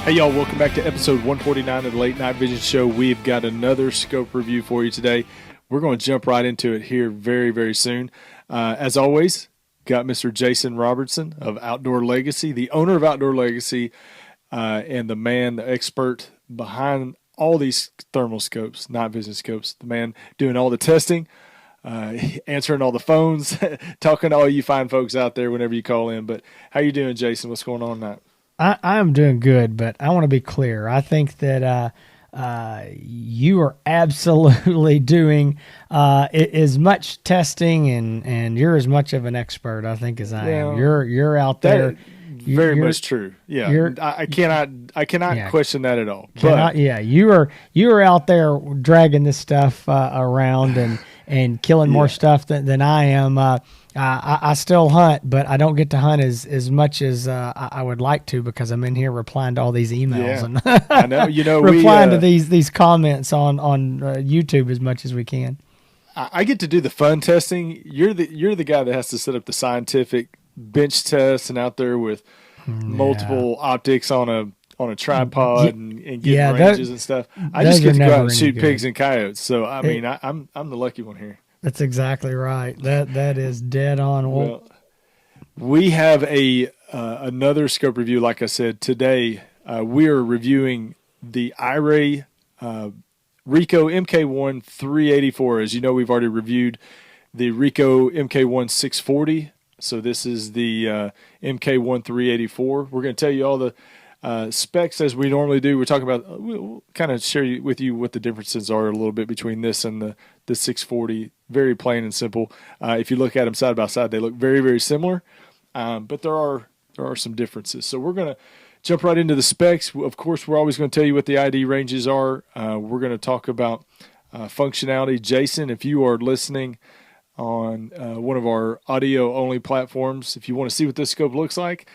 Hey y'all, welcome back to episode 149 of the Late Night Vision Show. We've got another scope review for you today. We're going to jump right into it here very, very soon. As always, got Mr. Jason Robertson of Outdoor Legacy, the owner of Outdoor Legacy, and the man, the expert behind all these thermal scopes, night vision scopes, the man doing all the testing, answering all the phones, talking to all you fine folks out there whenever you call in. But how you doing, Jason? What's going on tonight? I am doing good, but I want to be clear. I think that you are absolutely doing as much testing, and you're as much of an expert, I think, as I am. You're out there. Very much true. Yeah, I cannot question that at all. You are out there dragging this stuff around and killing more stuff than I am. I still hunt, but I don't get to hunt as much as I would like to because I'm in here replying to all these emails and I know. replying to these comments on YouTube as much as we can. I get to do the fun testing. You're the guy that has to set up the scientific bench test and out there with multiple optics on a tripod and get ranges and stuff. I just get to go out and shoot pigs and coyotes. So I mean, I'm the lucky one here. That's exactly right. That is dead on. Well, we have another scope review. Like I said, today we are reviewing the Iray Rico MK1 384. As you know, we've already reviewed the Rico MK1 640. So this is the MK1 384. We're going to tell you all the specs as we normally do. We're talking about, we'll kind of share with you what the differences are a little bit between this and the 640. Very plain and simple. If you look at them side by side, they look very, very similar, but there are some differences. So we're going to jump right into the specs. Of course, we're always going to tell you what the ID ranges are. We're going to talk about functionality. Jason, if you are listening on one of our audio-only platforms, if you want to see what this scope looks like,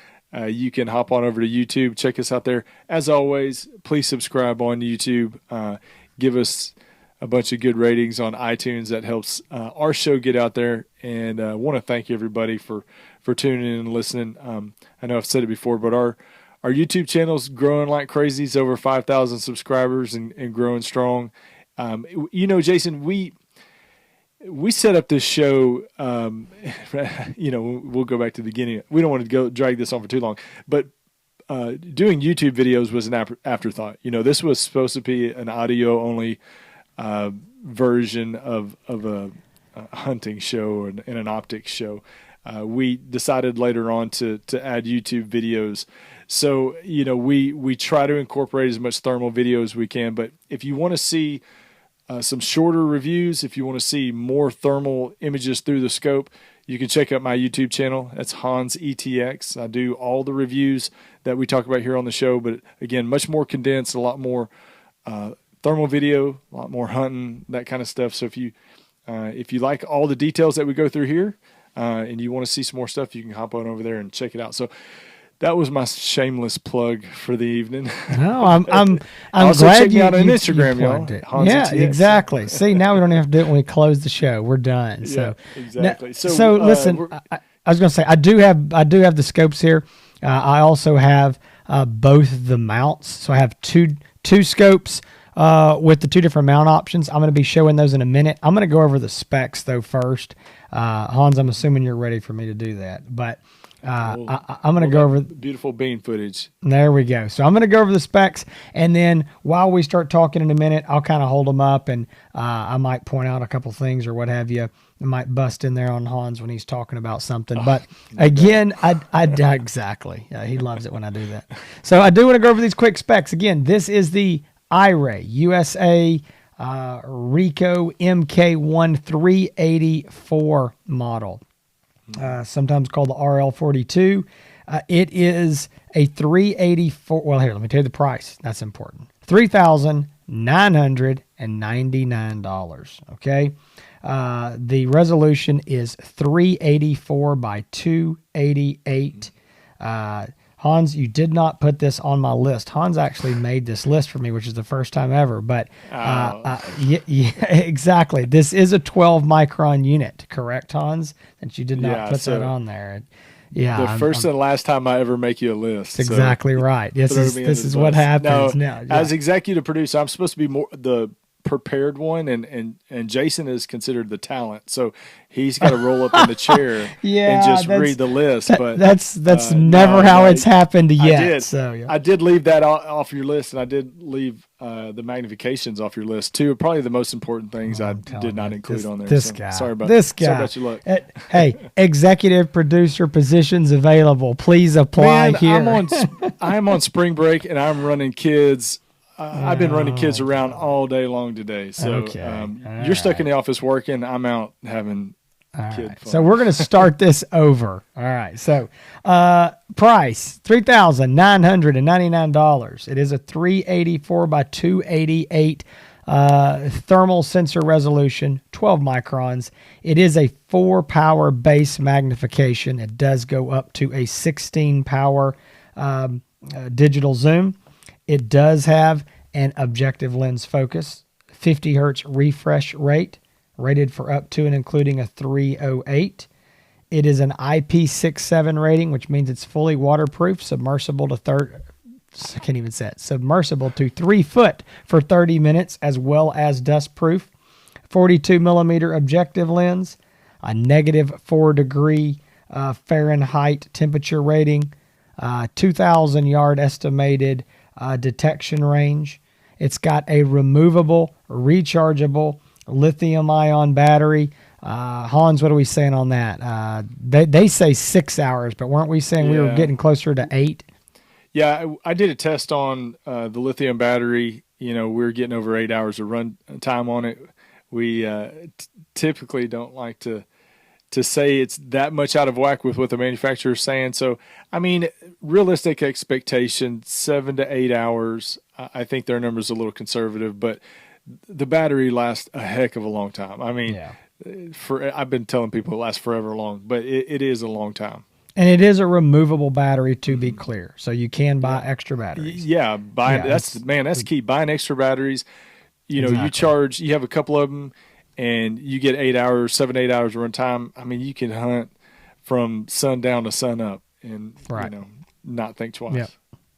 you can hop on over to YouTube. Check us out there. As always, please subscribe on YouTube. Give us a bunch of good ratings on iTunes. That helps our show get out there. And I want to thank everybody for tuning in and listening. I know I've said it before, but our YouTube channel is growing like crazy. It's over 5,000 subscribers and growing strong. Jason, we set up this show, we'll go back to the beginning. We don't want to drag this on for too long, but doing YouTube videos was an afterthought. This was supposed to be an audio-only version of a hunting show and an optics show. We decided later on to add YouTube videos. So, we try to incorporate as much thermal video as we can, but if you want to see some shorter reviews, if you want to see more thermal images through the scope, you can check out my YouTube channel. That's Hans ETX. I do all the reviews that we talk about here on the show, but again, much more condensed, a lot more thermal video, a lot more hunting, that kind of stuff. So if you like all the details that we go through here and you want to see some more stuff, you can hop on over there and check it out. So that was my shameless plug for the evening. No, I'm also glad check me out on Instagram, y'all. Yeah, exactly. See, now we don't have to do it when we close the show. We're done. So yeah, exactly. So listen, I was going to say I do have the scopes here. I also have both the mounts. So I have two scopes with the two different mount options. I'm going to be showing those in a minute. I'm going to go over the specs though first. Hans, I'm assuming you're ready for me to do that, but. I'm going to go over beautiful bean footage. There we go. So I'm going to go over the specs, and then while we start talking in a minute, I'll kind of hold them up, and I might point out a couple things or what have you. I might bust in there on Hans when he's talking about something. But again, I exactly. Yeah, he loves it when I do that. So I do want to go over these quick specs. Again, this is the Iray USA Rico MK1 384 model. Sometimes called the RL42. It is a 384. Well, here, let me tell you the price. That's important. $3,999. Okay. The resolution is 384 by 288. Hans, you did not put this on my list. Hans actually made this list for me, which is the first time ever. But yeah, exactly. This is a 12 micron unit, correct, Hans? Since you did not put that on there. Yeah, the first and last time I ever make you a list. That's exactly right. This is what happens now. Yeah. As executive producer, I'm supposed to be more the prepared one, and Jason is considered the talent, so he's got to roll up in the chair and just read the list. But that's never how it's happened yet. I did leave that off your list, and I did leave the magnifications off your list too. Probably the most important things I did not include on there. This guy. Sorry about your luck. Hey, executive producer positions available. Please apply here. I'm on spring break, and I'm running kids. I've been running kids around all day long today. So you're stuck in the office working. I'm out having kid fun. So we're going to start this over. All right. So price, $3,999. It is a 384 by 288 thermal sensor resolution, 12 microns. It is a 4-power base magnification. It does go up to a 16-power digital zoom. It does have an objective lens focus, 50 hertz refresh rate, rated for up to and including a 308. It is an IP67 rating, which means it's fully waterproof, submersible to 3 foot for 30 minutes, as well as dust proof. 42 millimeter objective lens, a negative 4 degree Fahrenheit temperature rating, 2,000 yard estimated detection range. It's got a removable, rechargeable lithium-ion battery. Hans, what are we saying on that? They say 6 hours, but weren't we saying we were getting closer to 8? Yeah, I did a test on the lithium battery. We were getting over 8 hours of run time on it. We typically don't like to say it's that much out of whack with what the manufacturer's saying. So, I mean, realistic expectation, 7 to 8 hours. I think their number's a little conservative, but the battery lasts a heck of a long time. I mean, I've been telling people it lasts forever long, but it is a long time. And it is a removable battery, to be clear. So you can buy extra batteries. Yeah, that's key. Buying extra batteries. You have a couple of them, and you get 8 hours, 7 to 8 hours of run time. I mean, you can hunt from sundown to sun up and not think twice. Yep,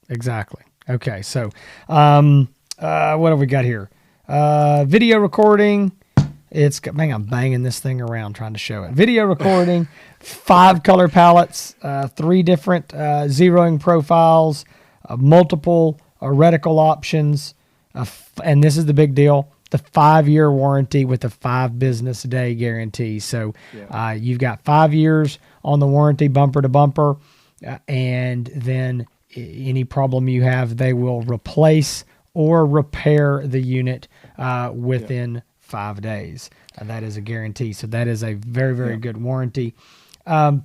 exactly. Okay, so what have we got here? Video recording. I'm banging this thing around trying to show it. Video recording, 5 color palettes, 3 different zeroing profiles, multiple reticle options, and this is the big deal, the 5-year warranty with a 5 business day guarantee. So you've got 5 years on the warranty, bumper to bumper, and then any problem you have, they will replace or repair the unit within 5 days. That is a guarantee. So that is a very, very good warranty. I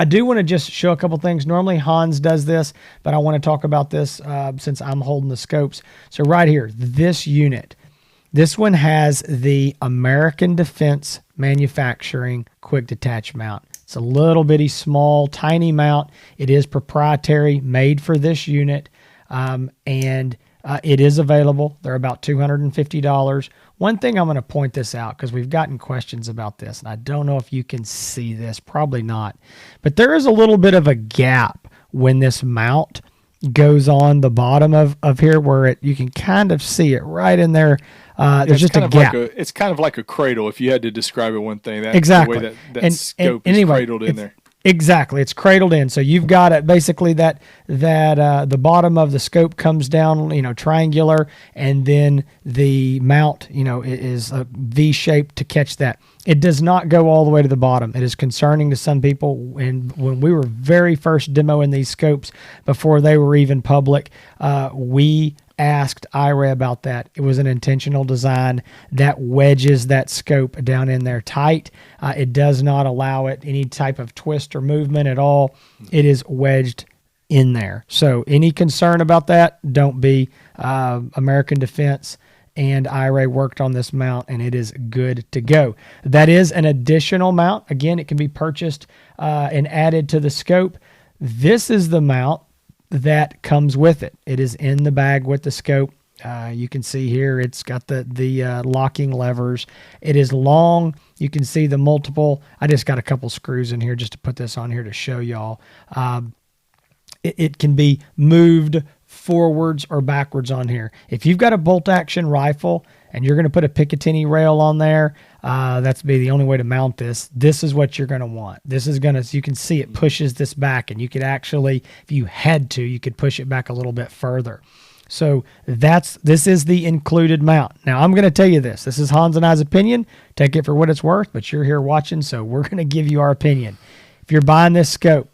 do want to just show a couple things. Normally Hans does this, but I want to talk about this since I'm holding the scopes. So right here, this unit, this one has the American Defense Manufacturing quick detach mount. It's a little bitty small, tiny mount. It is proprietary, made for this unit, and it is available. They're about $250. One thing I'm going to point this out because we've gotten questions about this, and I don't know if you can see this, probably not, but there is a little bit of a gap when this mount goes on the bottom of here where you can kind of see it right in there. There's just a gap. It's kind of like a cradle if you had to describe it one thing. That's exactly. the way that scope is cradled in there. Exactly. It's cradled in. So you've got it basically that the bottom of the scope comes down, triangular, and then the mount, is a V shape to catch that. It does not go all the way to the bottom. It is concerning to some people. And when we were very first demoing these scopes before they were even public, we asked Iray about that. It was an intentional design that wedges that scope down in there tight. It does not allow it any type of twist or movement at all. It is wedged in there. So any concern about that, don't be. American Defense and Iray worked on this mount, and it is good to go. That is an additional mount. Again, it can be purchased and added to the scope. This is the mount that comes with it. It is in the bag with the scope. You can see here it's got the locking levers. It is long. You can see the multiple. I just got a couple screws in here just to put this on here to show y'all. It can be moved forwards or backwards on here. If you've got a bolt action rifle and you're going to put a Picatinny rail on there, that's be the only way to mount this. This is what you're going to want. This is going to, so you can see it pushes this back, and you could actually, if you had to, you could push it back a little bit further. So this is the included mount. Now I'm going to tell you this. This is Hans and I's opinion. Take it for what it's worth, but you're here watching, so we're going to give you our opinion. If you're buying this scope,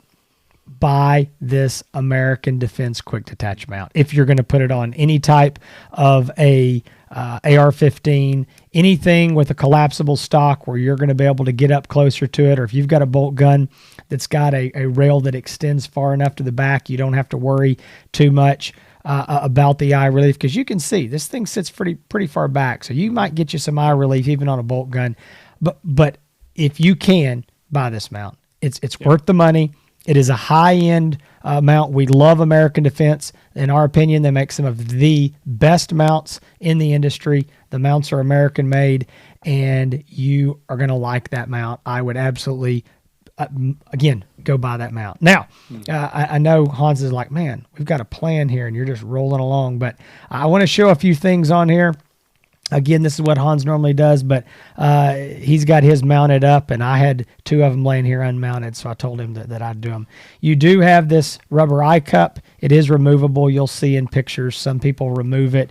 buy this American Defense Quick Detach mount. If you're going to put it on any type of a AR-15, anything with a collapsible stock where you're going to be able to get up closer to it, or if you've got a bolt gun that's got a rail that extends far enough to the back, you don't have to worry too much about the eye relief, because you can see this thing sits pretty far back, so you might get you some eye relief even on a bolt gun. But if you can buy this mount, it's worth the money. It is a high-end mount. We love American Defense. In our opinion, they make some of the best mounts in the industry. The mounts are American-made, and you are going to like that mount. I would absolutely, again, go buy that mount. Now, I know Hans is like, man, we've got a plan here, and you're just rolling along. But I want to show a few things on here. Again, this is what Hans normally does, but he's got his mounted up, and I had two of them laying here unmounted, so I told him that I'd do them. You do have this rubber eye cup. It is removable. You'll see in pictures some people remove it.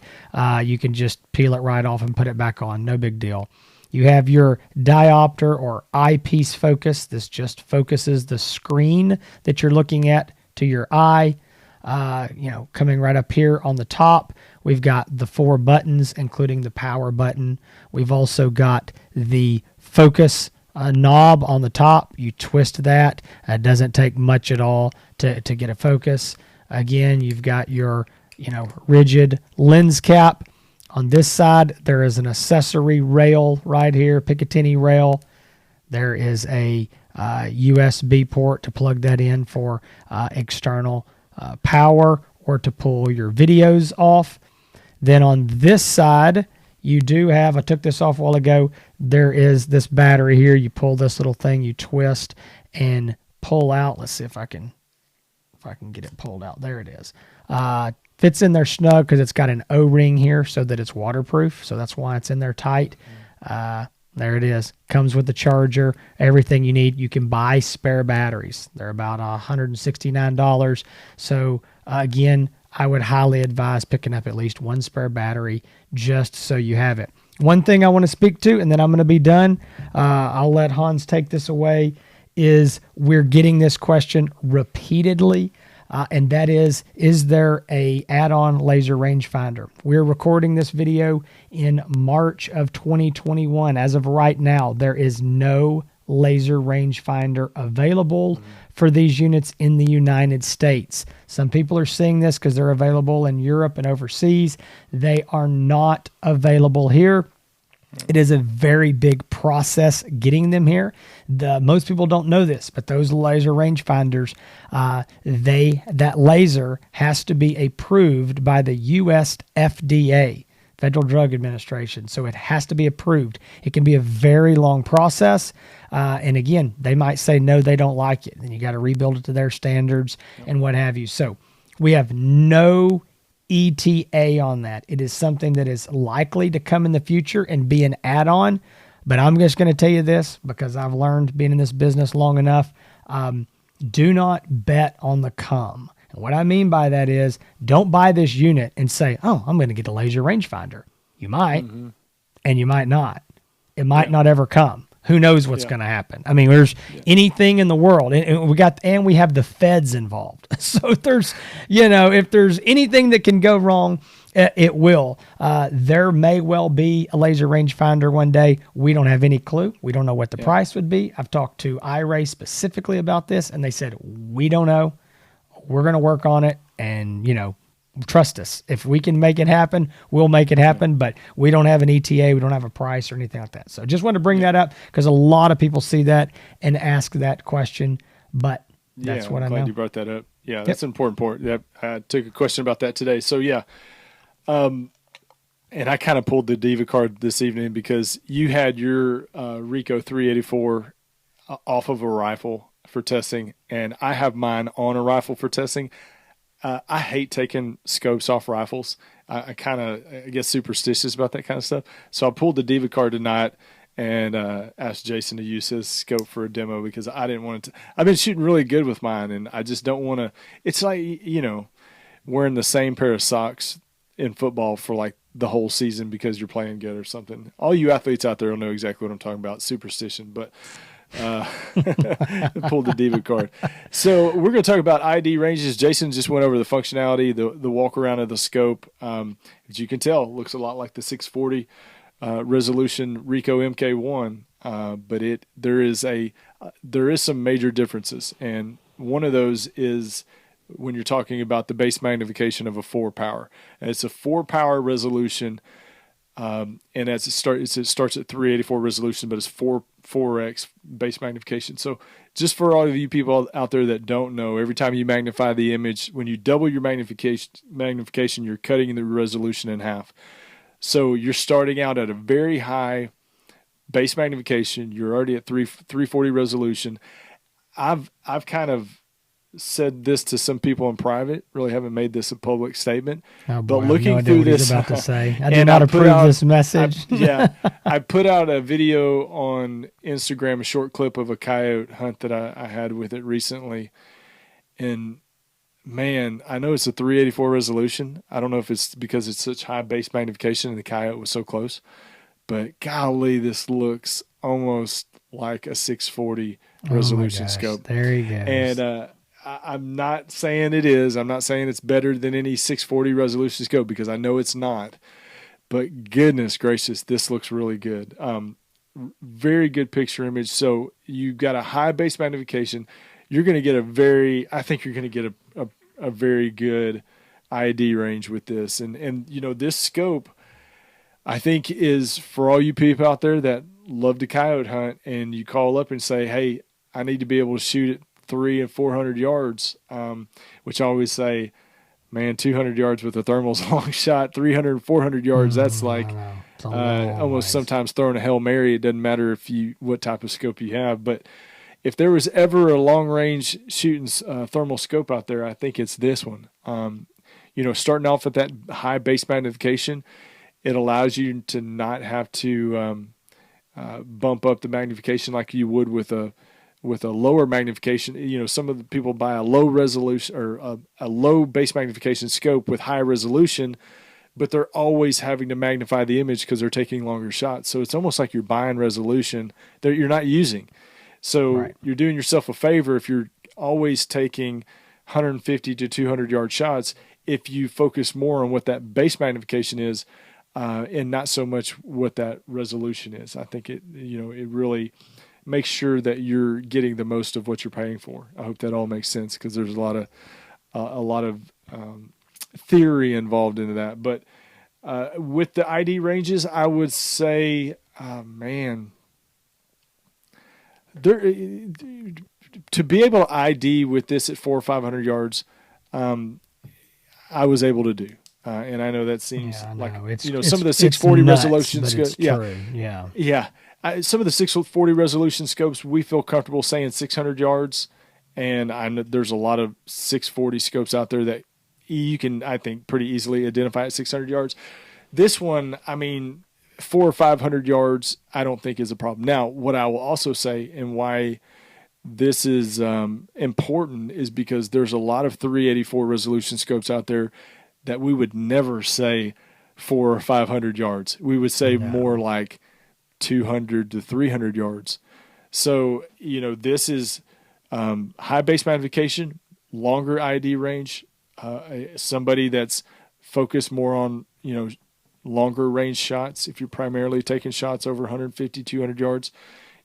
You can just peel it right off and put it back on. No big deal. You have your diopter or eyepiece focus. This just focuses the screen that you're looking at to your eye. Coming right up here on the top, we've got the 4 buttons, including the power button. We've also got the focus knob on the top. You twist that. It doesn't take much at all to get a focus. Again, you've got your, rigid lens cap. On this side, there is an accessory rail right here, Picatinny rail. There is a USB port to plug that in for external power or to pull your videos off. Then on this side, you do have, I took this off a while ago, there is this battery here. You pull this little thing, you twist and pull out. Let's see if I can get it pulled out. There it is. Fits in there snug because it's got an O-ring here so that it's waterproof. So that's why it's in there tight. There it is. Comes with the charger, everything you need. You can buy spare batteries. They're about $169. So again, I would highly advise picking up at least one spare battery just so you have it. One thing I want to speak to, and then I'm going to be done. I'll let Hans take this away, is we're getting this question repeatedly. And that is there a add-on laser rangefinder? We're recording this video in March of 2021. As of right now, there is no laser rangefinder available for these units in the United States. Some people are seeing this because they're available in Europe and overseas. They are not available here. It is a very big process getting them here. Most people don't know this, but those laser rangefinders, that laser has to be approved by the U.S. FDA, Federal Drug Administration. So it has to be approved. It can be a very long process. And again, they might say, no, they don't like it. Then you got to rebuild it to their standards and what have you. So we have no ETA on that. It is something that is likely to come in the future and be an add-on. But I'm just going to tell you this because I've learned being in this business long enough. Do not bet on the come. And what I mean by that is don't buy this unit and say, oh, I'm going to get a laser rangefinder. You might, and you might not. It might not ever come. Who knows what's going to happen? I mean, there's anything in the world, and we have the feds involved. So if there's anything that can go wrong, it will. There may well be a laser rangefinder one day. We don't have any clue. We don't know what the price would be. I've talked to Iray specifically about this, and they said, we don't know. We're going to work on it, and, trust us. If we can make it happen, we'll make it happen, but we don't have an ETA. We don't have a price or anything like that. So just wanted to bring that up because a lot of people see that and ask that question, but that's what I know. I'm glad you brought that up. Yeah, that's an important point. I took a question about that today. So and I kind of pulled the diva card this evening because you had your Rico 384 off of a rifle for testing, and I have mine on a rifle for testing. I hate taking scopes off rifles. I kind of I get superstitious about that kind of stuff. So I pulled the diva card tonight and asked Jason to use his scope for a demo because I didn't want to. I've been shooting really good with mine, and I just don't want to. It's like, wearing the same pair of socks in football for like the whole season because you're playing good or something. All you athletes out there will know exactly what I'm talking about, superstition, but pulled the diva card. So we're going to talk about ID ranges. Jason just went over the functionality, the walk around of the scope. As you can tell, it looks a lot like the 640 resolution Rico MK1, but there is some major differences, and one of those is when you're talking about the base magnification of a 4-power. And it's a 4-power resolution, and as it starts at 384 resolution, but it's 4x base magnification. So just for all of you people out there that don't know, every time you magnify the image, when you double your magnification, you're cutting the resolution in half. So you're starting out at a very high base magnification. You're already at 340 resolution. I've kind of said this to some people in private. Really haven't made this a public statement. Oh, but boy, looking I have no idea through what he's this, about to say. I did not approve this message. I put out a video on Instagram, a short clip of a coyote hunt that I had with it recently, and man, I know it's a 384 resolution. I don't know if it's because it's such high base magnification and the coyote was so close, but golly, this looks almost like a 640 resolution scope. There he goes. And I'm not saying it is. I'm not saying it's better than any 640 resolution scope because I know it's not. But goodness gracious, this looks really good. Very good picture image. So you've got a high base magnification. You're going to get I think you're going to get a very good ID range with this. And this scope, I think, is for all you people out there that love to coyote hunt and you call up and say, hey, I need to be able to shoot it 300 and 400 yards, which I always say, man, 200 yards with a thermal's a long shot. 300 and 400 yards, that's like almost sometimes throwing a Hail Mary. It doesn't matter what type of scope you have. But if there was ever a long-range shooting thermal scope out there, I think it's this one. Starting off at that high base magnification, it allows you to not have to bump up the magnification like you would with a lower magnification. Some of the people buy a low resolution or a low base magnification scope with high resolution, but they're always having to magnify the image because they're taking longer shots. So it's almost like you're buying resolution that you're not using. So You're doing yourself a favor if you're always taking 150 to 200 yard shots if you focus more on what that base magnification is and not so much what that resolution is. I think it really make sure that you're getting the most of what you're paying for. I hope that all makes sense because there's a lot of theory involved into that. But with the ID ranges, I would say, to be able to ID with this at 400 or 500 yards, I was able to do. And I know that seems like some of the 640 resolutions. Some of the 640 resolution scopes, we feel comfortable saying 600 yards, and I know there's a lot of 640 scopes out there that you can, I think, pretty easily identify at 600 yards. This one, 400 or 500 yards, I don't think is a problem. Now, what I will also say and why this is important is because there's a lot of 384 resolution scopes out there that we would never say 400 or 500 yards. We would say more like 200 to 300 yards. So, this is high base magnification, longer ID range, somebody that's focused more on, longer range shots. If you're primarily taking shots over 150, 200 yards,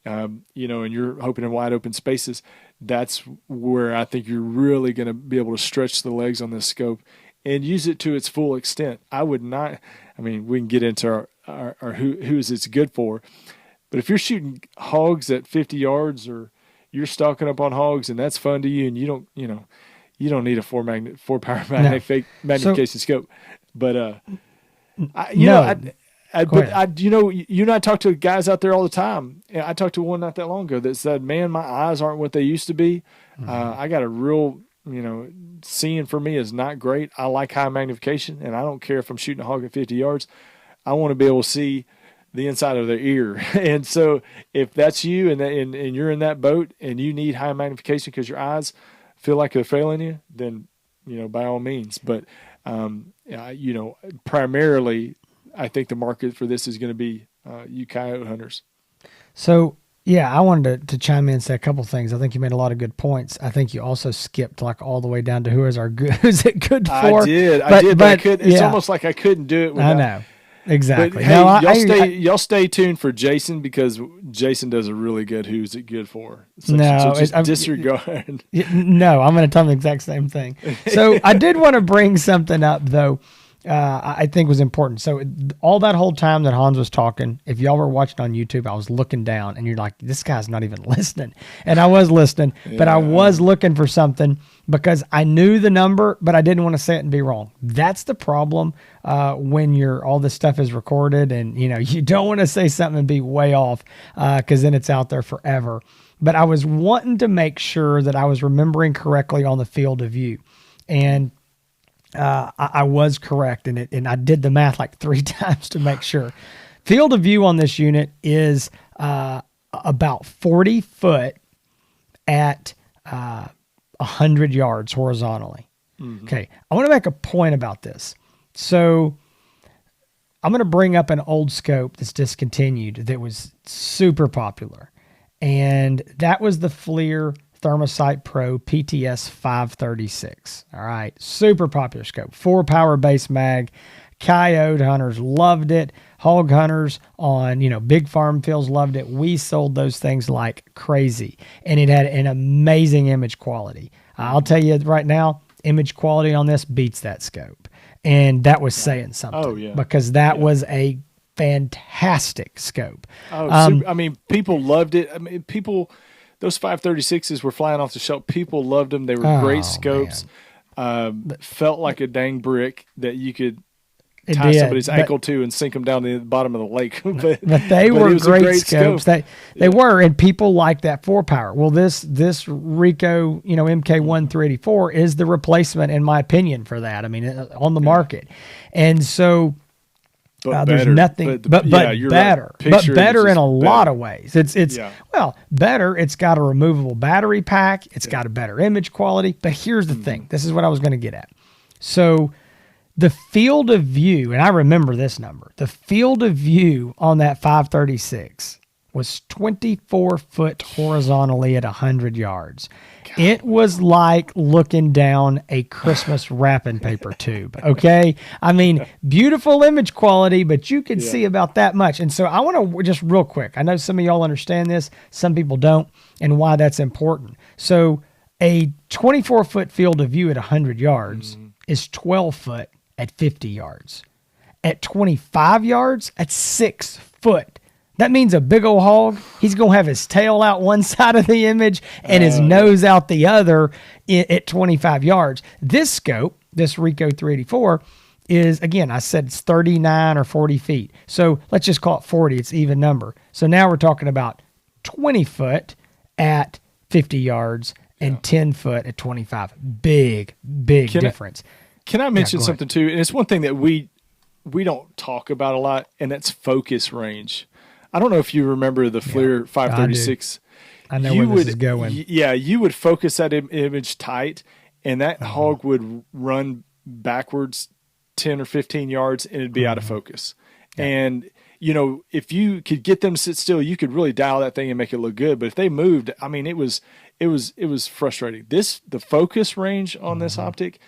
and you're hoping in wide open spaces, that's where I think you're really going to be able to stretch the legs on this scope and use it to its full extent. I would not, we can get into our who's it's good for, but if you're shooting hogs at 50 yards or you're stalking up on hogs and that's fun to you and you don't need a 4-power magnification scope. But No, go ahead. you and I talk to guys out there all the time. And I talked to one not that long ago that said, "Man, my eyes aren't what they used to be. I got a real, seeing for me is not great. I like high magnification, and I don't care if I'm shooting a hog at 50 yards. I want to be able to see the inside of their ear." And so, if that's you, and you're in that boat, and you need high magnification because your eyes feel like they're failing you, then by all means. But primarily, I think the market for this is going to be you coyote hunters. So, yeah, I wanted to chime in and say a couple things. I think you made a lot of good points. I think you also skipped like all the way down to who's it good for? I did, but I couldn't. It's almost like I couldn't do it without. I know. Exactly. But hey, y'all stay tuned for Jason, because Jason does a really good who's it good for section. No, so just disregard. No, I'm going to tell them the exact same thing. So I did want to bring something up, though, I think was important. So all that whole time that Hans was talking, if y'all were watching on YouTube, I was looking down, and you're like, this guy's not even listening. And I was listening, but I was looking for something because I knew the number, but I didn't want to say it and be wrong. That's the problem when all this stuff is recorded, and you don't want to say something and be way off because then it's out there forever. But I was wanting to make sure that I was remembering correctly on the field of view, and I was correct, and I did the math like 3 times to make sure. Field of view on this unit is about 40 foot at 100 yards horizontally. Mm-hmm. Okay, I want to make a point about this. So I'm going to bring up an old scope that's discontinued that was super popular, and that was the FLIR Thermosight Pro PTS 536. All right. Super popular scope. 4-power base mag. Coyote hunters loved it. Hog hunters on, big farm fields loved it. We sold those things like crazy. And it had an amazing image quality. I'll tell you right now, image quality on this beats that scope. And that was saying something. Oh, yeah. Because that was a fantastic scope. People loved it. Those 536s were flying off the shelf. People loved them. They were great scopes. Felt like a dang brick that you could tie somebody's ankle to and sink them down to the bottom of the lake. but they were great scopes. They were, and people like that 4-power. Well, this Rico, MK1 384 is the replacement, in my opinion, for that. I mean, on the market, and so. There's nothing but better, right. But better in a lot of ways. It's better. It's got a removable battery pack. It's got a better image quality. But here's the thing. This is what I was going to get at. So the field of view, and I remember this number, the field of view on that 536 was 24 foot horizontally at 100 yards. God. It was like looking down a Christmas wrapping paper tube. Okay. I mean, beautiful image quality, but you could see about that much. And so I want to just real quick, I know some of y'all understand this, some people don't, and why that's important. So a 24 foot field of view at 100 yards is 12 foot at 50 yards. At 25 yards, at 6 foot. That means a big old hog, he's going to have his tail out one side of the image and his nose out the other at 25 yards. This scope, this Rico 384, is, again, I said it's 39 or 40 feet. So let's just call it 40. It's even number. So now we're talking about 20 foot at 50 yards and 10 foot at 25. Big difference. Can I mention something too? And it's one thing that we don't talk about a lot, and that's focus range. I don't know if you remember the FLIR 536. I know where this is going. Yeah, you would focus that image tight, and that hog would run backwards 10 or 15 yards, and it'd be out of focus. Yeah. And, if you could get them to sit still, you could really dial that thing and make it look good. But if they moved, I mean, it was frustrating. The focus range on this optic,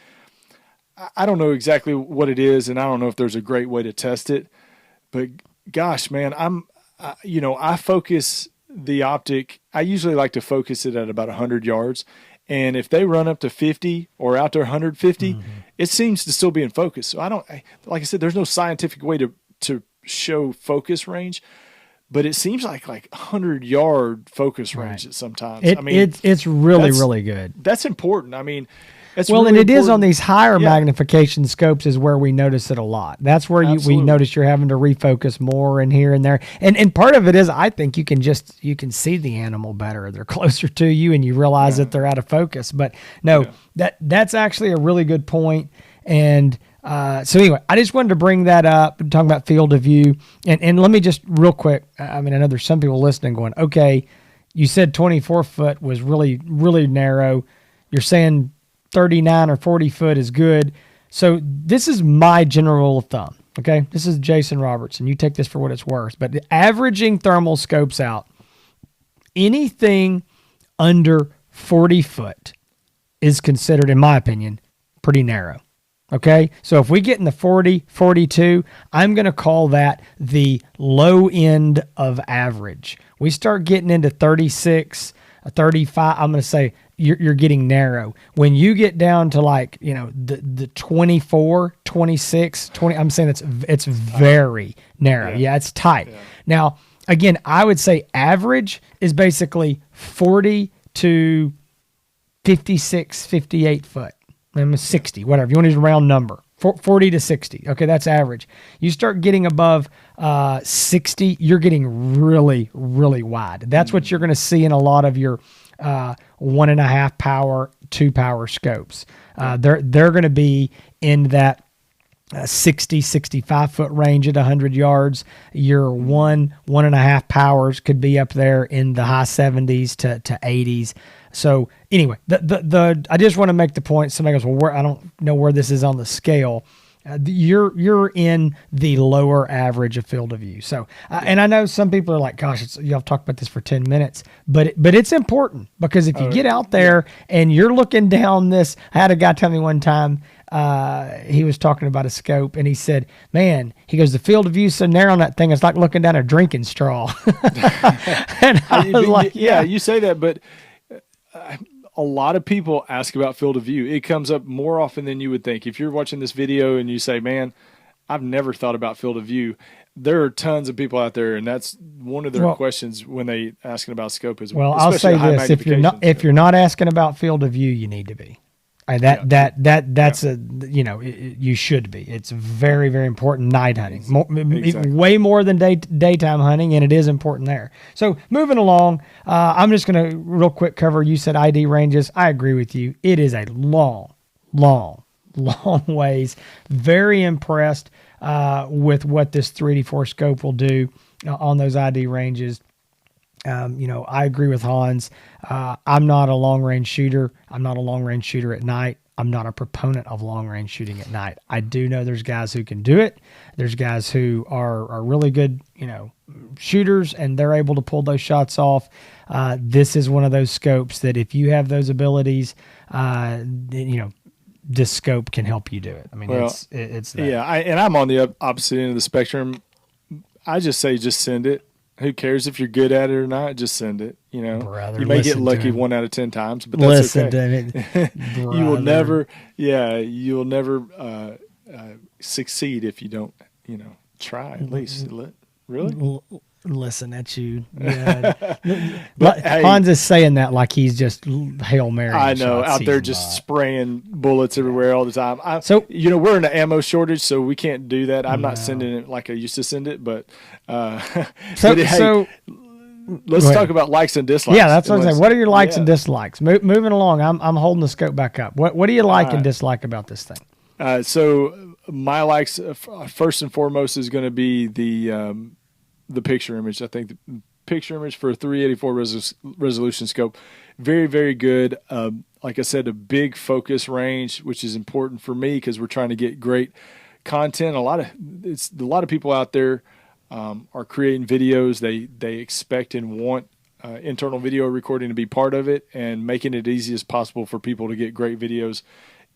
I don't know exactly what it is, and I don't know if there's a great way to test it. But gosh, man, I focus the optic. I usually like to focus it at about 100 yards. And if they run up to 50 or out to 150, it seems to still be in focus. So like I said, there's no scientific way to show focus range, but it seems like 100-yard focus range sometimes. It's really good. That's important. I mean, It's Well, really and it is on important. these higher Yeah. magnification scopes is where we notice it a lot. That's where we Absolutely. notice you're having to refocus more and here and there. And part of it is I think you can see the animal better. They're closer to you and you realize Yeah. that they're out of focus. But no, Yeah. that's actually a really good point. And so anyway, I just wanted to bring that up, talking about field of view. And let me just real quick, I mean, I know there's some people listening going, okay, you said 24 foot was really, really narrow. You're saying 39 or 40 foot is good. So this is my general rule of thumb. Okay. This is Jason Robertson. You take this for what it's worth, but averaging thermal scopes out, anything under 40 foot is considered, in my opinion, pretty narrow. Okay. So if we get in the 40, 42, I'm going to call that the low end of average. We start getting into 36, 35. I'm going to say you're getting narrow. When you get down to like, the 24, 26, 20, I'm saying it's very narrow. Yeah, it's tight. Yeah. Now, again, I would say average is basically 40 to 56, 58 foot. 60, whatever. You want to use a round number. 40 to 60. Okay, that's average. You start getting above 60, you're getting really, really wide. That's what you're going to see in a lot of your 1.5 power, 2 power scopes. They're going to be in that 60, 65 foot range at 100 yards. Your 1.5 powers could be up there in the high 70s to 80s. So anyway, I just want to make the point. Somebody goes, well, I don't know where this is on the scale. You're in the lower average of field of view. So, and I know some people are like, gosh, y'all talked about this for 10 minutes, but it's important because if you get out there and you're looking down this, I had a guy tell me one time, he was talking about a scope and he said, man, he goes, the field of view is so narrow on that thing. It's like looking down a drinking straw. And I was like, yeah, you say that, but a lot of people ask about field of view. It comes up more often than you would think. If you're watching this video and you say, man, I've never thought about field of view, there are tons of people out there, and that's one of their questions when they asking about scope as well. Well, I'll say this: if you're not asking about field of view, you need to be. That's you should be. It's very, very important night hunting, Exactly. way more than daytime hunting, and it is important there. So moving along, I'm just going to real quick cover. You said ID ranges. I agree with you. It is a long ways. Very impressed with what this 384 scope will do on those ID ranges. I agree with Hans. I'm not a long range shooter. I'm not a long range shooter at night. I'm not a proponent of long range shooting at night. I do know there's guys who can do it. There's guys who are really good, shooters, and they're able to pull those shots off. This is one of those scopes that if you have those abilities, this scope can help you do it. I mean, it's that. Yeah. I'm on the opposite end of the spectrum. I just say, just send it. Who cares if you're good at it or not? Just send it. Brother, you may get lucky 1 out of 10 times, but that's okay. You'll never succeed if you don't, try at least. Really? Listen at you. Yeah. But Hans is saying that like he's just Hail Mary. I know, out there just spraying bullets everywhere all the time. We're in an ammo shortage, so we can't do that. I'm not sending it like I used to send it, but let's talk about likes and dislikes. Yeah, that's what I'm saying. What are your likes and dislikes? Moving along, I'm holding the scope back up. What do you like and dislike about this thing? So my likes, first and foremost, is going to be the picture image. I think the picture image for a 384 resolution scope, very, very good. Like I said, a big focus range, which is important for me because we're trying to get great content. A lot of people out there are creating videos. They expect and want internal video recording to be part of it, and making it easy as possible for people to get great videos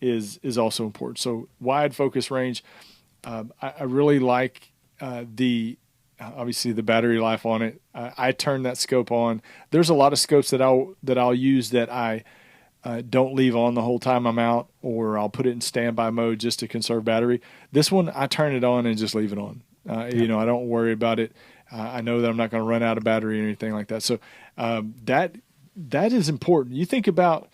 is also important. So wide focus range. I really like obviously the battery life on it. I turn that scope on. There's a lot of scopes that I'll use that I don't leave on the whole time I'm out, or I'll put it in standby mode just to conserve battery. This one, I turn it on and just leave it on. I don't worry about it. I know that I'm not going to run out of battery or anything like that. So that is important. You think about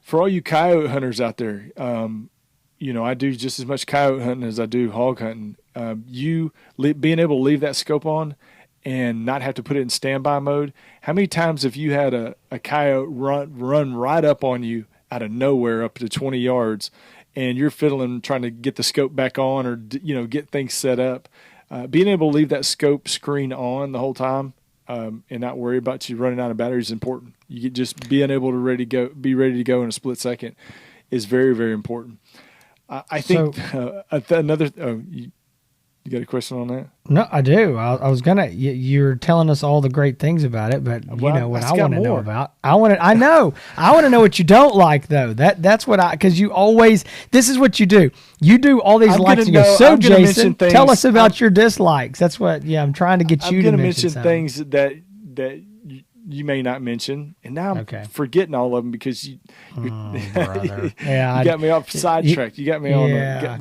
for all you coyote hunters out there, I do just as much coyote hunting as I do hog hunting. Being able to leave that scope on and not have to put it in standby mode. How many times have you had a coyote run right up on you out of nowhere up to 20 yards, and you're fiddling trying to get the scope back on or get things set up? Being able to leave that scope screen on the whole time and not worry about you running out of batteries is important. You just being able to be ready to go in a split second is very, very important. I think another. You got a question on that? No, I do. I was gonna. You're telling us all the great things about it, but what I want to know about. I want to know what you don't like, though. That's what because you always. This is what you do. You do all these likes. You go, so Jason, tell us about your dislikes. That's what. Yeah, I'm trying to get you to mention things that you may not mention, and now I'm forgetting all of them because you got me off sidetracked. You got me on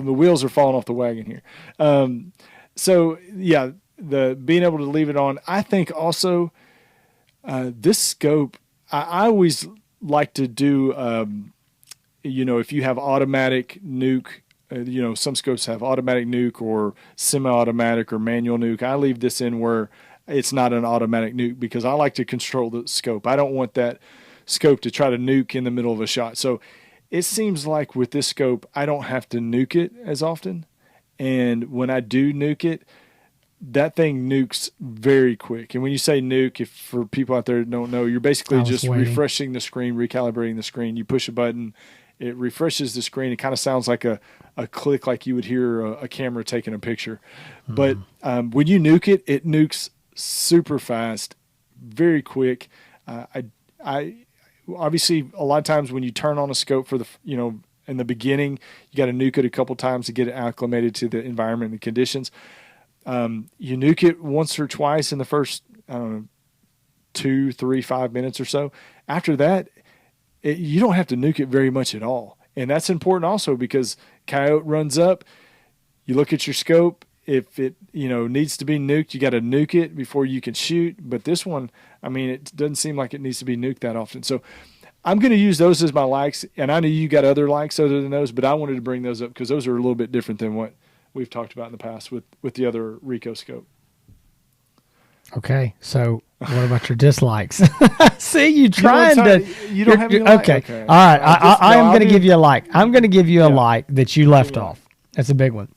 the wheels are falling off the wagon here. The being able to leave it on. I think also this scope. I always like to do. If you have automatic nuke, some scopes have automatic nuke or semi-automatic or manual nuke. I leave this in where it's not an automatic nuke because I like to control the scope. I don't want that scope to try to nuke in the middle of a shot. So it seems like with this scope, I don't have to nuke it as often. And when I do nuke it, that thing nukes very quick. And when you say nuke, if for people out there that don't know, you're basically just refreshing the screen, recalibrating the screen. You push a button, it refreshes the screen. It kind of sounds like a click like you would hear a camera taking a picture. But when you nuke it, it nukes super fast, very quick. I obviously a lot of times when you turn on a scope for in the beginning, you got to nuke it a couple times to get it acclimated to the environment and conditions. You nuke it once or twice in the first, 2, 3, 5 minutes or so. After that, you don't have to nuke it very much at all. And that's important also because coyote runs up, you look at your scope. If it needs to be nuked, you got to nuke it before you can shoot. But this one, it doesn't seem like it needs to be nuked that often. So I'm going to use those as my likes. And I know you got other likes other than those, but I wanted to bring those up because those are a little bit different than what we've talked about in the past with the other Rico scope. Okay, so what about your dislikes? See, you don't have any okay. All right, I am going to give you a like. I'm going to give you a like that you left off. That's a big one.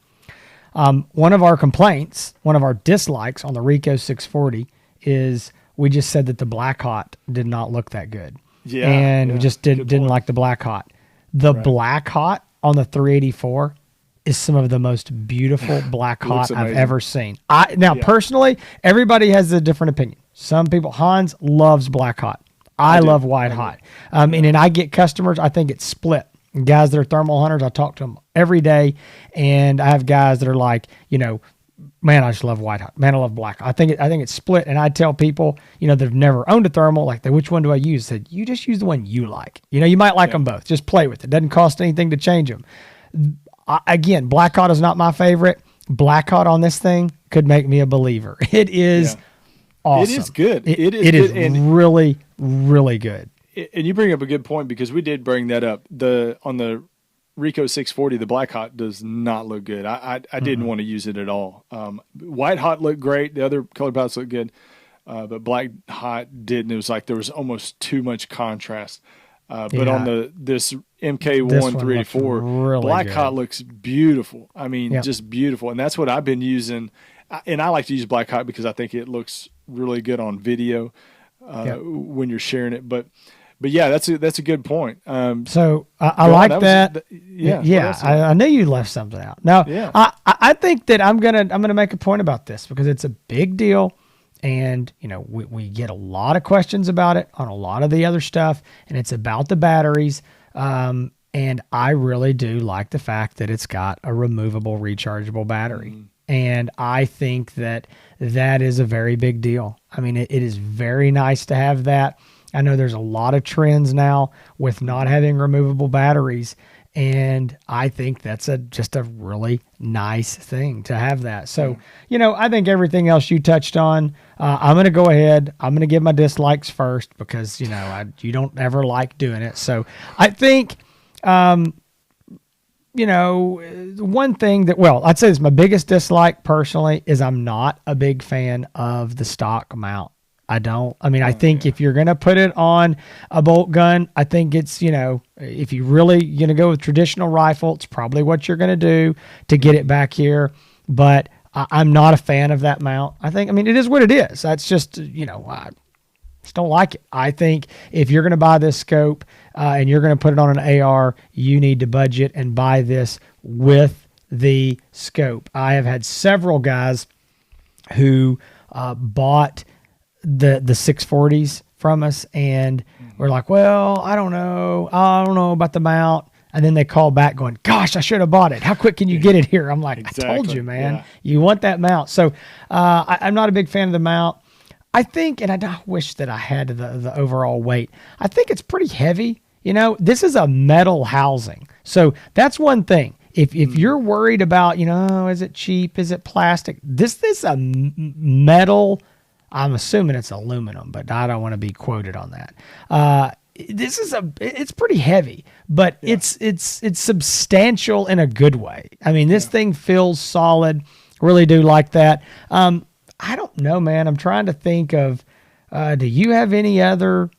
One of our complaints, one of our dislikes on the Rico 640 is we just said that the Black Hot did not look that good. Yeah. And we just didn't like the Black Hot. The Black Hot on the 384 is some of the most beautiful Black Hot I've ever seen. Personally, everybody has a different opinion. Some people, Hans loves Black Hot. I love White Hot. And I get customers, I think it's split. Guys that are thermal hunters, I talk to them every day, and I have guys that are like, man, I just love White Hot. Man, I love Black Hot. I think it's split, and I tell people, that have never owned a thermal, like, which one do I use? I said, you just use the one you like. You might like them both. Just play with it. Doesn't cost anything to change them. Again, Black Hot is not my favorite. Black Hot on this thing could make me a believer. It is awesome. It is good. It is really, really good. And you bring up a good point because we did bring that up. On the Rico 640, the Black Hot does not look good. I didn't want to use it at all. White Hot looked great. The other color palettes looked good, but Black Hot didn't. It was like there was almost too much contrast. But on this MK1 384, really Black Hot looks beautiful. Just beautiful. And that's what I've been using. And I like to use Black Hot because I think it looks really good on video when you're sharing it. But yeah, that's a good point. So I like that. I knew you left something out. Now, I think that I'm gonna make a point about this because it's a big deal, and we get a lot of questions about it on a lot of the other stuff, and it's about the batteries. And I really do like the fact that it's got a removable rechargeable battery. And I think that is a very big deal. It is very nice to have that. I know there's a lot of trends now with not having removable batteries. And I think that's just a really nice thing to have that. So, I think everything else you touched on, I'm going to go ahead. I'm going to give my dislikes first because, you don't ever like doing it. So I think, one thing I'd say is my biggest dislike personally is I'm not a big fan of the stock mount. I think if you're going to put it on a bolt gun, I think it's, if you really going to go with traditional rifle, it's probably what you're going to do to get it back here. But I'm not a fan of that mount. It is what it is. That's just, I just don't like it. I think if you're going to buy this scope and you're going to put it on an AR, you need to budget and buy this with the scope. I have had several guys who bought the 640s from us and we're like, well, I don't know about the mount. And then they call back going, gosh, I should have bought it. How quick can you get it here? I'm like, exactly. I told you, man, you want that mount. So I'm not a big fan of the mount. I think, and I wish that I had the overall weight. I think it's pretty heavy. This is a metal housing. So that's one thing. If you're worried about, is it cheap? Is it plastic? This is a metal. I'm assuming it's aluminum, but I don't want to be quoted on that. It's pretty heavy, but it's substantial in a good way. This thing feels solid. Really do like that. I don't know, man. I'm trying to think of, do you have any other,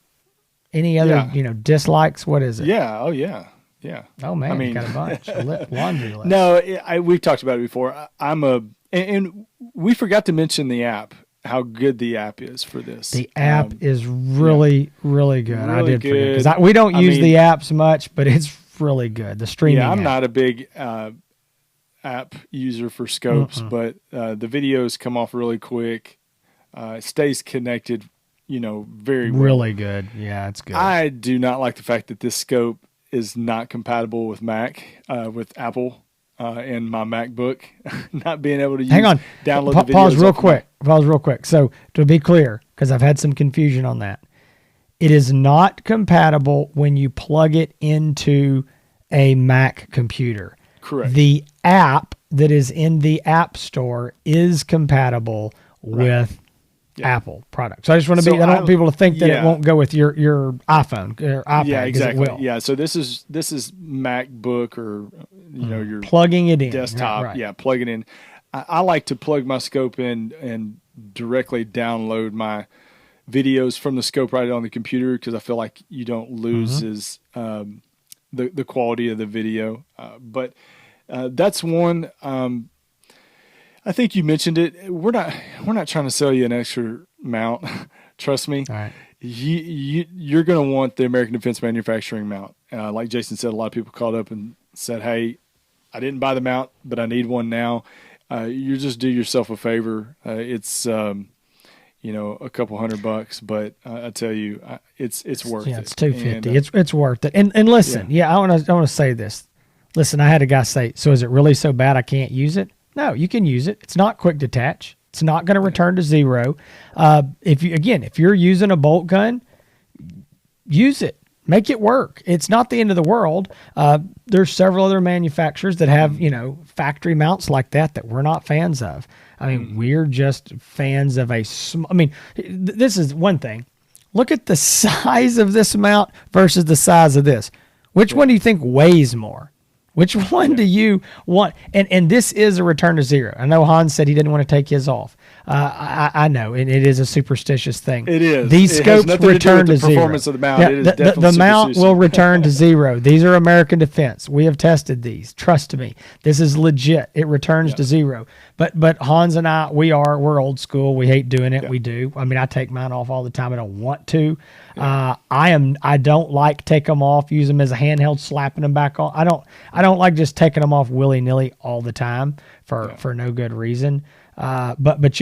dislikes? What is it? Yeah. Oh yeah. Yeah. Oh man, you got a bunch. Laundry list. No, we've talked about it before. And we forgot to mention the app. How good the app is for this. The app is really, really good. Really I did good. Because we don't use the apps much, but it's really good. The streaming I'm app. not a big app user for scopes, but the videos come off really quick. It stays connected, very well. Really good. Yeah, it's good. I do not like the fact that this scope is not compatible with with Apple. In my MacBook, not being able to download the videos. Pause real quick. So to be clear, because I've had some confusion on that, it is not compatible when you plug it into a Mac computer. Correct. The app that is in the App Store is compatible with Apple products. So I just want to I don't want people to think that it won't go with your iPhone or iPad. Yeah, exactly. It will. Yeah, so this is MacBook or your plugging it in desktop. Right. Yeah, plug it in. I like to plug my scope in and directly download my videos from the scope right on the computer because I feel like you don't lose the quality of the video. But that's one. I think you mentioned it. We're not trying to sell you an extra mount. Trust me. All right. You're going to want the American Defense Manufacturing mount. Like Jason said, a lot of people called up and said, "Hey, I didn't buy the mount, but I need one now." You just do yourself a favor. It's a couple $100, but I tell you, it's worth it. Yeah, it's $250. It's worth it. And listen, I want to say this. Listen, I had a guy say, "So is it really so bad I can't use it?" No, you can use it. It's not quick detach. It's not going to return to zero. If you're using a bolt gun, use it. Make it work. It's not the end of the world. There's several other manufacturers that have, factory mounts like that we're not fans of. We're just fans of this is one thing. Look at the size of this mount versus the size of this. Which one do you think weighs more? Which one do you want? And this is a return to zero. I know Hans said he didn't want to take his off. I know, and it is a superstitious thing. It is. These scopes return to zero. Performance of the mount. It is definitely the mount will return to zero. These are American Defense. We have tested these. Trust me, this is legit. It returns to zero. But Hans and I, we're old school. We hate doing it. Yeah. We do. I take mine off all the time. I don't want to. Yeah. I don't like take them off, use them as a handheld, slapping them back on. I don't like just taking them off willy nilly all the time for no good reason. But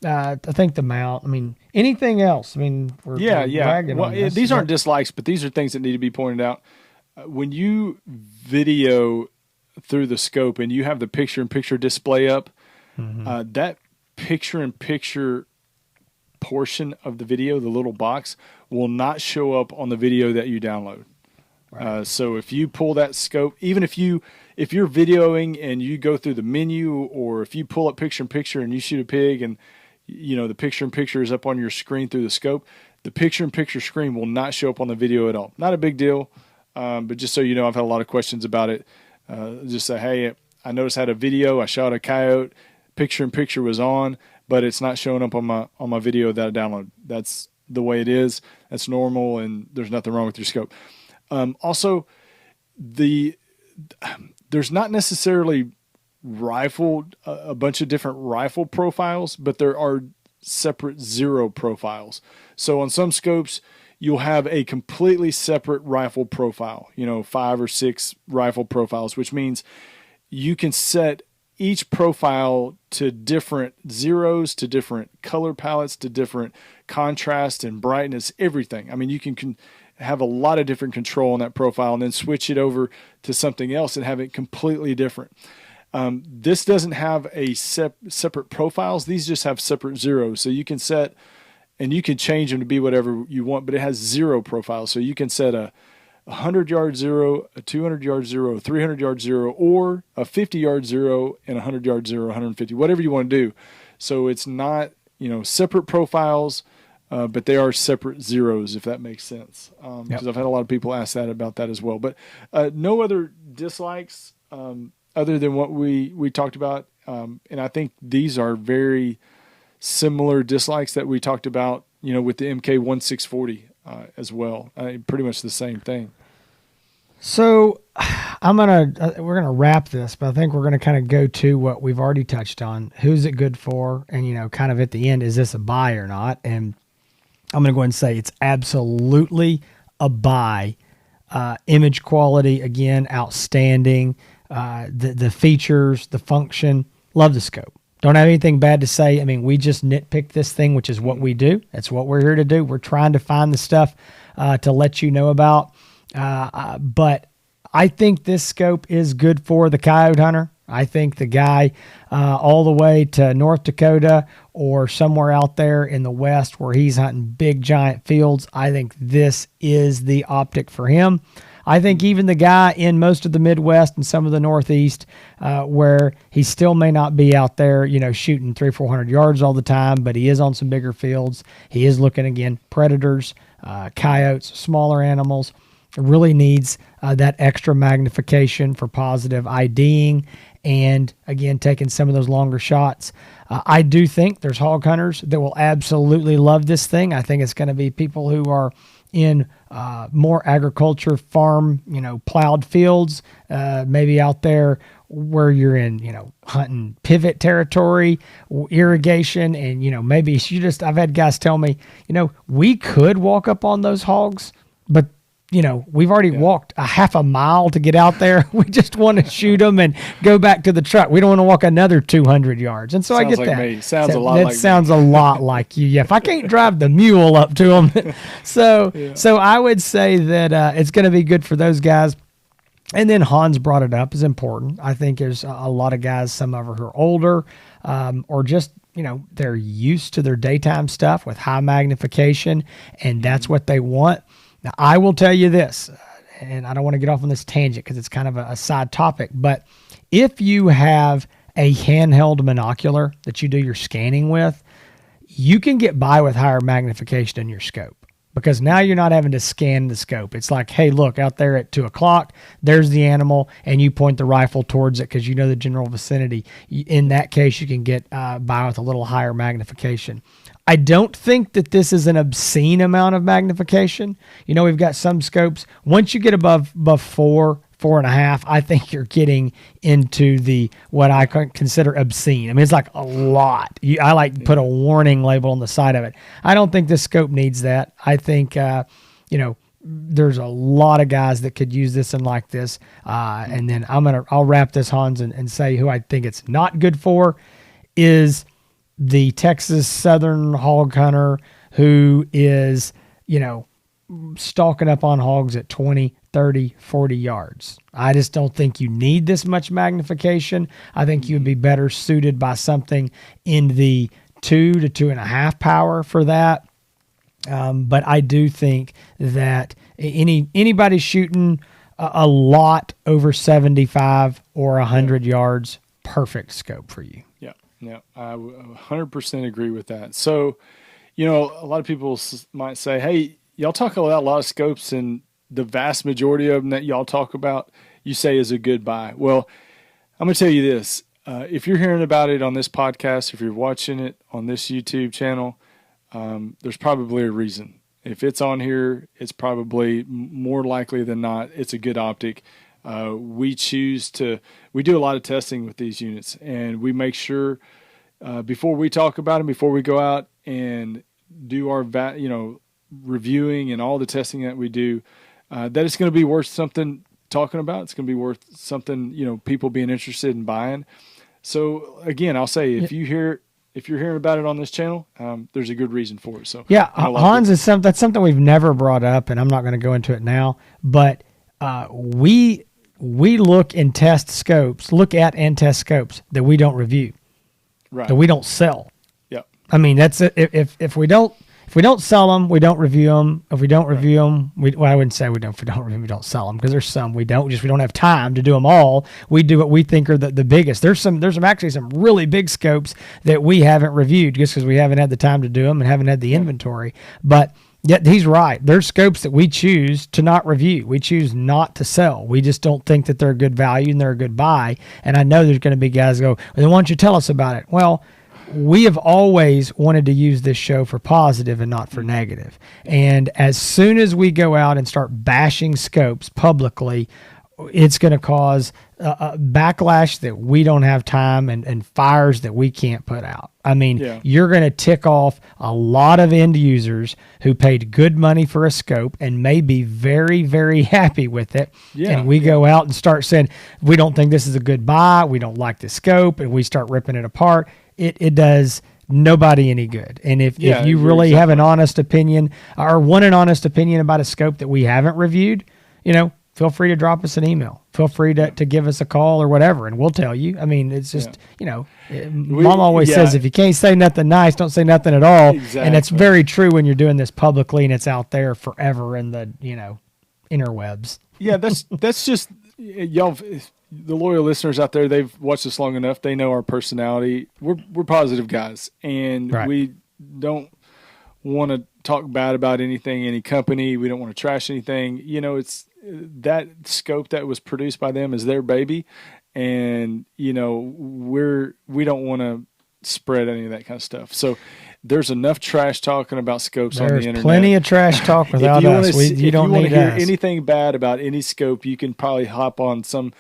I think the mount. Anything else? We're bragging well, on this. These aren't dislikes, but these are things that need to be pointed out. When you video through the scope and you have the picture-in-picture display up, that picture-in-picture portion of the video, the little box, will not show up on the video that you download. Right. So if you pull that scope, even if you're videoing and you go through the menu, or if you pull up picture in picture and you shoot a pig and the picture in picture is up on your screen through the scope, the picture in picture screen will not show up on the video at all. Not a big deal, but just so you know, I've had a lot of questions about it. Just say, hey, I noticed I had a video, I shot a coyote, picture in picture was on, but it's not showing up on my video that I downloaded. That's the way it is. That's normal, and there's nothing wrong with your scope. Also, there's not necessarily a bunch of different rifle profiles, but there are separate zero profiles. So on some scopes, you'll have a completely separate rifle profile, 5 or 6 rifle profiles, which means you can set each profile to different zeros, to different color palettes, to different contrast and brightness, everything. I mean, you can have a lot of different control on that profile and then switch it over to something else and have it completely different. This doesn't have a separate profiles. These just have separate zeros. So you can set, and you can change them to be whatever you want, but it has zero profiles. So you can set a 100-yard zero, a 200-yard zero, a 300-yard zero, or a 50-yard zero and a 100-yard zero, 150, whatever you want to do. So it's not, separate profiles, but they are separate zeros, if that makes sense. Because I've had a lot of people ask that about that as well. But no other dislikes other than what we talked about. And I think these are very similar dislikes that we talked about, with the MK1 640 as well. Pretty much the same thing. So we're gonna wrap this, but I think we're gonna kind of go to what we've already touched on. Who's it good for? And kind of at the end, is this a buy or not? And I'm gonna go ahead and say it's absolutely a buy. Image quality, again, outstanding. The features, the function, love the scope. Don't have anything bad to say. I mean, we just nitpick this thing, which is what we do. That's what we're here to do. We're trying to find the stuff to let you know about. But I think this scope is good for the coyote hunter. I think the guy all the way to North Dakota or somewhere out there in the West where he's hunting big, giant fields, I think this is the optic for him. I think even the guy in most of the Midwest and some of the Northeast, where he still may not be out there, shooting 300-400 yards all the time, but he is on some bigger fields. He is looking, again, predators, coyotes, smaller animals. Really needs that extra magnification for positive IDing and, again, taking some of those longer shots. I do think there's hog hunters that will absolutely love this thing. I think it's going to be people who are in more agriculture, farm, plowed fields, maybe out there where you're in, hunting pivot territory, irrigation, and, maybe I've had guys tell me, we could walk up on those hogs, but we've already walked a half a mile to get out there. We just want to shoot them and go back to the truck. We don't want to walk another 200 yards. And so I get like that. Me. Sounds a lot like me. That sounds a lot like you. Yeah, if I can't drive the mule up to them. So I would say that it's going to be good for those guys. And then Hans brought it up is important. I think there's a lot of guys, some of who are older or just, they're used to their daytime stuff with high magnification, and that's what they want. Now, I will tell you this, and I don't want to get off on this tangent because it's kind of a side topic, but if you have a handheld monocular that you do your scanning with, you can get by with higher magnification in your scope because now you're not having to scan the scope. It's like, hey, look, out there at 2 o'clock, there's the animal, and you point the rifle towards it because you know the general vicinity. In that case, you can get by with a little higher magnification. I don't think that this is an obscene amount of magnification. We've got some scopes. Once you get above 4.5, I think you're getting into the what I consider obscene. I mean, it's like a lot. I put a warning label on the side of it. I don't think this scope needs that. I think, there's a lot of guys that could use this and like this. And then I'll wrap this, Hans, and say who I think it's not good for is the Texas Southern hog hunter who is, stalking up on hogs at 20, 30, 40 yards. I just don't think you need this much magnification. I think you would be better suited by something in the 2 to 2.5 power for that. But I do think that Anybody shooting a lot over 75 or 100 yards, perfect scope for you. Yeah, yeah, I 100% agree with that. So, a lot of people might say, hey, y'all talk about a lot of scopes, and the vast majority of them that y'all talk about, you say is a good buy. Well, I'm going to tell you this. If you're hearing about it on this podcast, if you're watching it on this YouTube channel, there's probably a reason. If it's on here, it's probably more likely than not, it's a good optic. We do a lot of testing with these units, and we make sure before we talk about them, before we go out and do our reviewing and all the testing that we do, that it's going to be worth something talking about. It's going to be worth something, people being interested in buying. So again, I'll say if you're hearing about it on this channel, there's a good reason for it. So yeah, Hans is that's something we've never brought up, and I'm not going to go into it now. But we look and test scopes, look at and test scopes that we don't review, right? That we don't sell. Yeah, I mean that's it. If we don't sell them, we don't review them. If we don't review them, I wouldn't say we don't. If we don't review, we don't sell them, because there's some we don't have time to do them all. We do what we think are the biggest. There's actually some really big scopes that we haven't reviewed just because we haven't had the time to do them and haven't had the inventory. But yet he's right. There's scopes that we choose to not review. We choose not to sell. We just don't think that they're a good value and they're a good buy. And I know there's going to be guys who go, well, then why don't you tell us about it? Well, we have always wanted to use this show for positive and not for negative. And as soon as we go out and start bashing scopes publicly, it's going to cause a backlash that we don't have time and fires that we can't put out. I mean, You're going to tick off a lot of end users who paid good money for a scope and may be very, very happy with it. Yeah, and we go out and start saying, we don't think this is a good buy. We don't like the scope. And we start ripping it apart. It does nobody any good. And if you really have an honest opinion or want an honest opinion about a scope that we haven't reviewed, feel free to drop us an email. Feel free to give us a call or whatever, and we'll tell you. I mean, it's just, Mom always says, if you can't say nothing nice, don't say nothing at all. Exactly. And it's very true when you're doing this publicly and it's out there forever in the, interwebs. Yeah, that's just, y'all, the loyal listeners out there, they've watched us long enough. They know our personality. We're positive guys, and we don't want to talk bad about anything, any company. We don't want to trash anything. It's that scope that was produced by them is their baby, and we don't want to spread any of that kind of stuff. So there's enough trash talking about scopes on the internet. There's plenty of trash talk without us. You don't need to hear anything bad about any scope, you can probably hop on some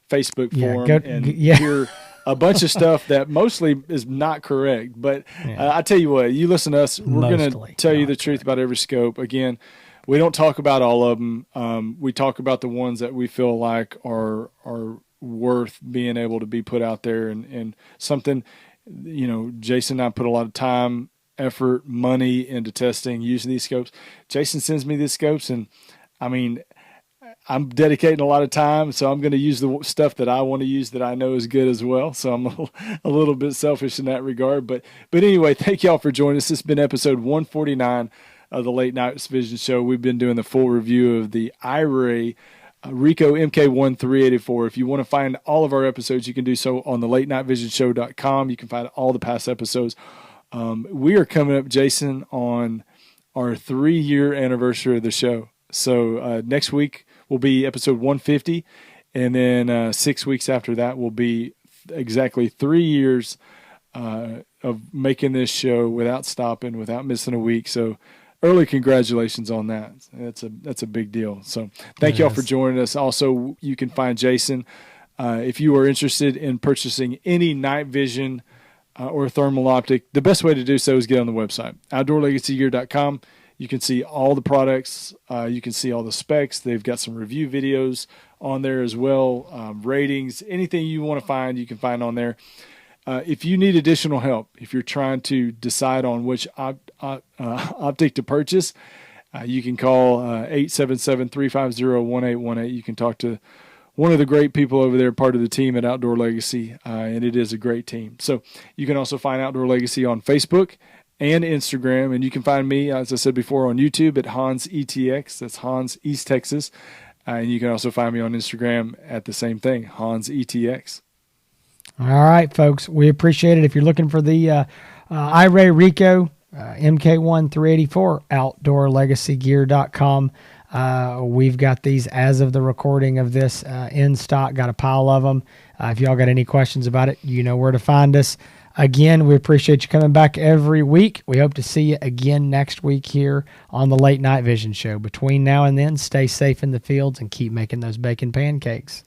Facebook forum and hear a bunch of stuff that mostly is not correct. But I tell you what, you listen to us, we're going to tell you the truth about every scope. Again, we don't talk about all of them. We talk about the ones that we feel like are worth being able to be put out there, and something, Jason and I put a lot of time, effort, money into testing, using these scopes. Jason sends me these scopes, and I mean, I'm dedicating a lot of time, so I'm going to use the stuff that I want to use that I know is good as well. So I'm a little bit selfish in that regard. But anyway, thank y'all for joining us. This has been episode 149 of the Late Night Vision Show. We've been doing the full review of the Iray Rico MK1 384. If you want to find all of our episodes, you can do so on the latenightvision.show.com. You can find all the past episodes. We are coming up, Jason, on our 3-year anniversary of the show. So next week will be episode 150, and then 6 weeks after that will be exactly 3 years of making this show without stopping, without missing a week. So early congratulations on that. That's a big deal. So thank y'all for joining us. Also, you can find Jason if you are interested in purchasing any night vision or thermal optic. The best way to do so is get on the website, outdoorlegacygear.com. You can see all the products. You can see all the specs. They've got some review videos on there as well, ratings, anything you want to find, you can find on there. If you need additional help, if you're trying to decide on which optic to purchase, you can call 877-350-1818. You can talk to one of the great people over there, part of the team at Outdoor Legacy, and it is a great team. So you can also find Outdoor Legacy on Facebook and Instagram. And you can find me, as I said before, on YouTube at Hans ETX. That's Hans East Texas. And you can also find me on Instagram at the same thing, Hans ETX. All right, folks. We appreciate it. If you're looking for the Iray Rico MK1 384, outdoorlegacygear.com. We've got these as of the recording of this in stock. Got a pile of them. If y'all got any questions about it, you know where to find us. Again, we appreciate you coming back every week. We hope to see you again next week here on the Late Night Vision Show. Between now and then, stay safe in the fields and keep making those bacon pancakes.